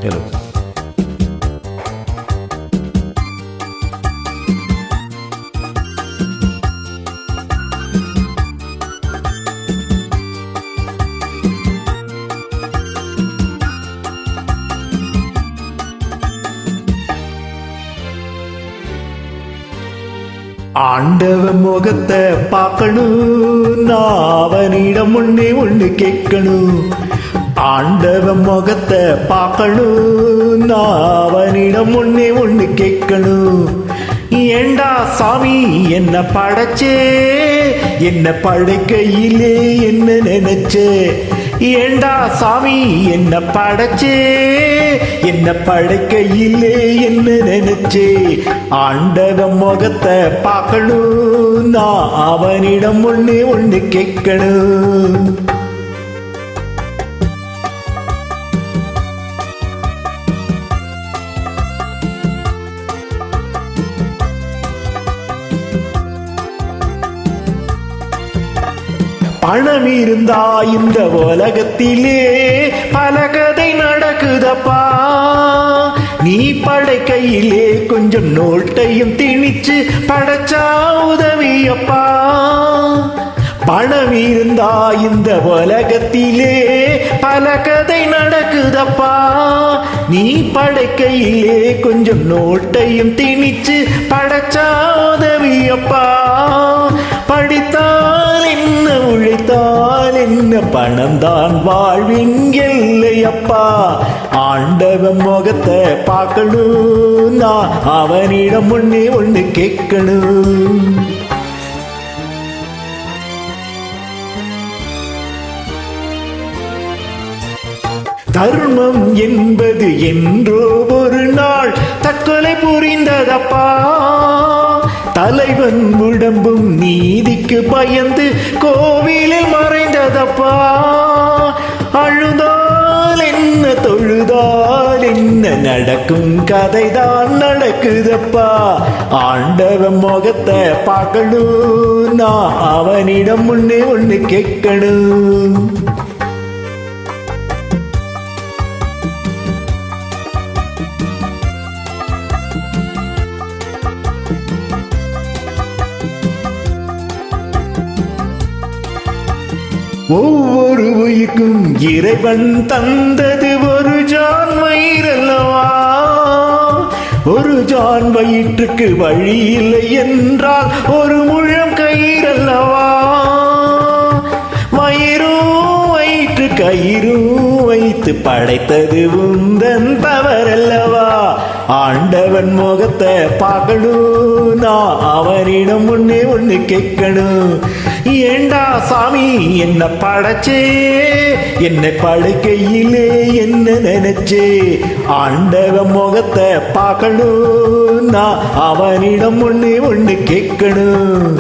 Hello. ஆண்டவன் முகத்தை பார்க்கணும், நான் அவனிடம் ஒண்ணு கேட்கணும். ஆண்டவன் முகத்தை பார்க்கணும், நான் அவனிடம் ஒண்ணு கேட்கணும். ஏண்டா சாமி என்ன படைச்சே, என்ன படைக்கையிலே என்ன நினைச்சே. ஏண்டா சாமி என்ன படைச்சே, என்ன படைக்கையிலே என்ன நினைச்சே. ஆண்டவன் முகத்தை பார்க்கணும், நான் அவனிடம் ஒண்ணு கேட்கணும். பணம் இருந்தா இந்த உலகத்திலே பல கதை நடக்குதப்பா. நீ படைக்கையிலே கொஞ்சம் நோட்டையும் திணிச்சு படைச்சா உதவியப்பா. பணம் இருந்தா இந்த உலகத்திலே பல கதை நடக்குதப்பா. நீ படைக்கையிலே கொஞ்சம் நோட்டையும் திணிச்சு படைச்சா உதவியப்பா. படித்தால் என்ன, உழைத்தால் என்ன, பணம் தான் வாழ்வின் எல்லையப்பா. ஆண்டவன் முகத்தை பார்க்கணும், நான் அவனிடம் ஒண்ணு கேட்கணும். தர்மம் என்பது என்றோ ஒரு நாள் தற்கொலை புரிந்ததப்பா. தலைவன் உடம்பும் நீதிக்கு பயந்து கோவிலில் மறைந்ததப்பா. அழுதால் என்ன, தொழுதால் என்ன, நடக்கும் கதைதான் நடக்குதப்பா. ஆண்டவன் முகத்தை பார்க்கணும், நான் அவனிடம் ஒண்ணு கேட்கணும். ஒவ்வொரு உயிர்க்கும் இறைவன் தந்தது ஒரு ஜான் வயிறல்லவா. ஒரு ஜான் வயிற்றுக்கு வழி இல்லை என்றால் ஒரு முழம் கயிறல்லவா. வயிறும் வயிற்று கயிறும் வைத்து படைத்தது உந்தன் தவறல்லவா. ஆண்டவன் முகத்தை பார்க்கணும், நான் அவனிடம் ஒண்ணு கேட்கணும். ஏண்டா சாமி என்ன படைச்சே, என்ன படைக்கையிலே என்ன நினைச்சே. ஆண்டவன் முகத்தை பார்க்கணும், நான் அவனிடம் ஒண்ணு கேட்கணும்.